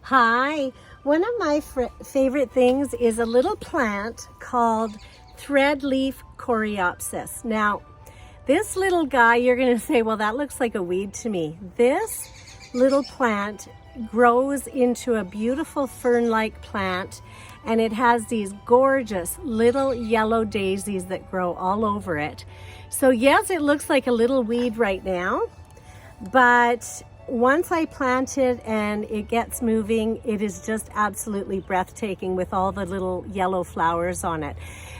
Hi, one of my favorite things is a little plant called Threadleaf Coreopsis. Now, this little guy, you're going to say, well, that looks like a weed to me. This little plant grows into a beautiful fern-like plant, and it has these gorgeous little yellow daisies that grow all over it. So yes, it looks like a little weed right now, but once I plant it and it gets moving, it is just absolutely breathtaking with all the little yellow flowers on it.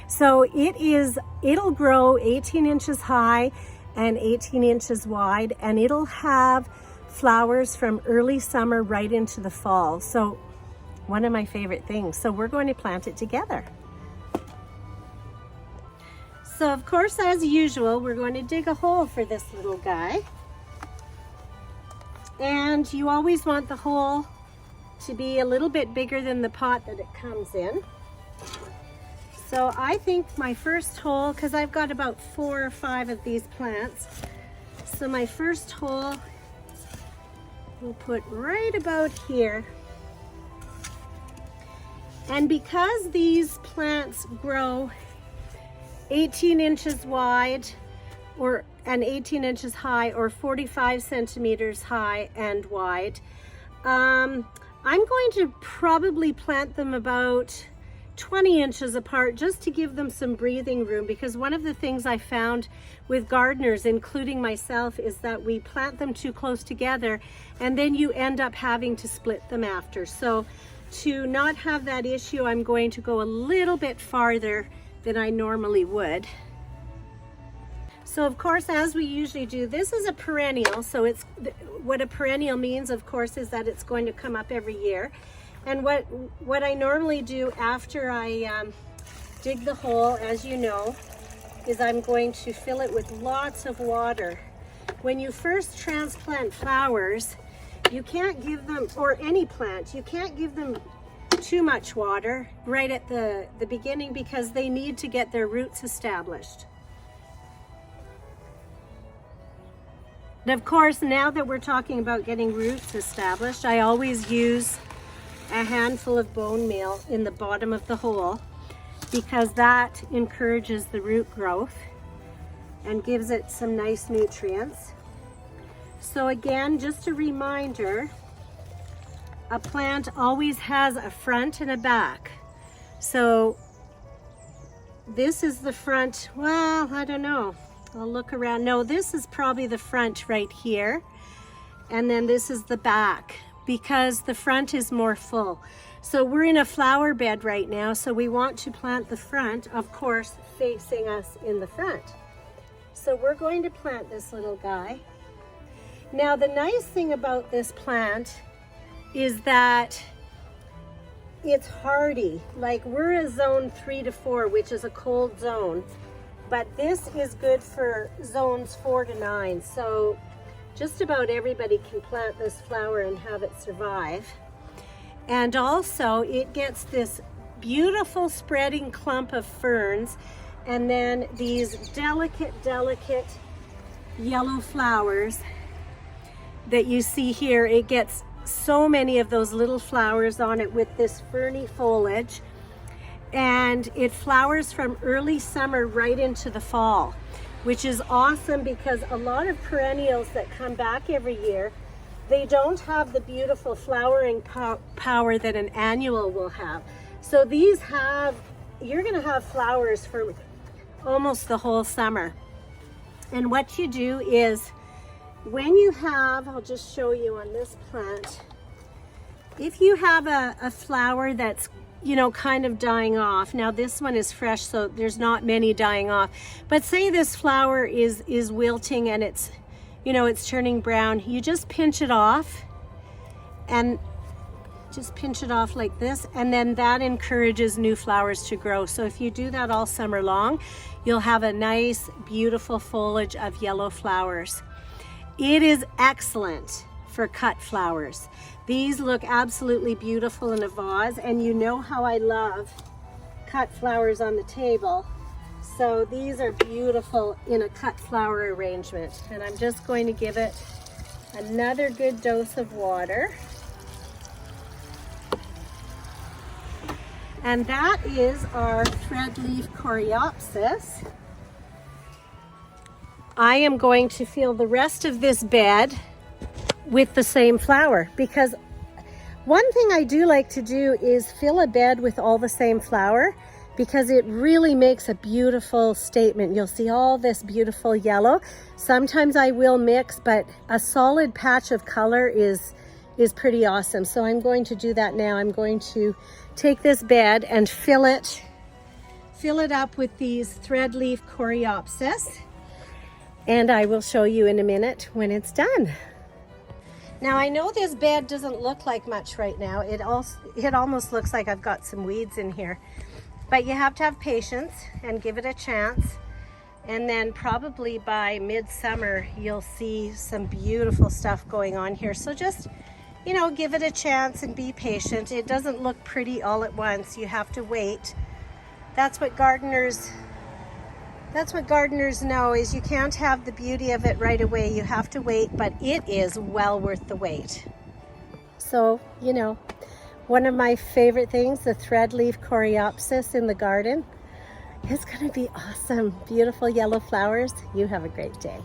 So it'll grow 18 inches high and 18 inches wide, and it'll have flowers from early summer right into the fall. So one of my favorite things. So we're going to plant it together. So of course, as usual, we're going to dig a hole for this little guy. And you always want the hole to be a little bit bigger than the pot that it comes in. So I think my first hole, because I've got about 4 or 5 of these plants, so my first hole we'll put right about here. And because these plants grow 18 inches wide and 18 inches high, or 45 centimeters high and wide, I'm going to probably plant them about 20 inches apart just to give them some breathing room, because one of the things I found with gardeners, including myself, is that we plant them too close together and then you end up having to split them after. So to not have that issue, I'm going to go a little bit farther than I normally would. So of course, as we usually do, this is a perennial. So what a perennial means, of course, is that it's going to come up every year. And what I normally do after I dig the hole, as you know, is I'm going to fill it with lots of water. When you first transplant flowers, you can't give them, or any plant, you can't give them too much water right at the beginning, because they need to get their roots established. And of course, now that we're talking about getting roots established, I always use a handful of bone meal in the bottom of the hole, because that encourages the root growth and gives it some nice nutrients. So again, just a reminder, a plant always has a front and a back. So this is the front. Well, I don't know. I'll look around. No, this is probably the front right here. And then this is the back, because the front is more full. So we're in a flower bed right now, so we want to plant the front, of course, facing us in the front. So we're going to plant this little guy. Now, the nice thing about this plant is that it's hardy. Like, we're a zone 3 to 4, which is a cold zone, but this is good for zones 4 to 9. So just about everybody can plant this flower and have it survive. And also it gets this beautiful spreading clump of ferns, and then these delicate yellow flowers that you see here. It gets so many of those little flowers on it with this ferny foliage, and it flowers from early summer right into the fall, which is awesome, because a lot of perennials that come back every year, they don't have the beautiful flowering power that an annual will have. So these you're gonna have flowers for almost the whole summer. And what you do is, when you have, I'll just show you on this plant, if you have a flower that's, you know, kind of dying off. Now this one is fresh, so there's not many dying off. But say this flower is wilting and it's, you know, it's turning brown. You just pinch it off, and just pinch it off like this, and then that encourages new flowers to grow. So if you do that all summer long, you'll have a nice, beautiful foliage of yellow flowers. It is excellent for cut flowers. These look absolutely beautiful in a vase, and you know how I love cut flowers on the table. So these are beautiful in a cut flower arrangement. And I'm just going to give it another good dose of water. And that is our Threadleaf Coreopsis. I am going to fill the rest of this bed with the same flower, because one thing I do like to do is fill a bed with all the same flower, because it really makes a beautiful statement. You'll see all this beautiful yellow. Sometimes I will mix, but a solid patch of color is pretty awesome. So I'm going to do that now. I'm going to take this bed and fill it up with these Threadleaf Coreopsis, and I will show you in a minute when it's done. Now I know this bed doesn't look like much right now. It almost looks like I've got some weeds in here, but you have to have patience and give it a chance. And then probably by midsummer, you'll see some beautiful stuff going on here. So just, you know, give it a chance and be patient. It doesn't look pretty all at once. You have to wait. That's what gardeners know, is you can't have the beauty of it right away. You have to wait, but it is well worth the wait. So, you know, one of my favorite things, the Threadleaf Coreopsis in the garden, is going to be awesome. Beautiful yellow flowers. You have a great day.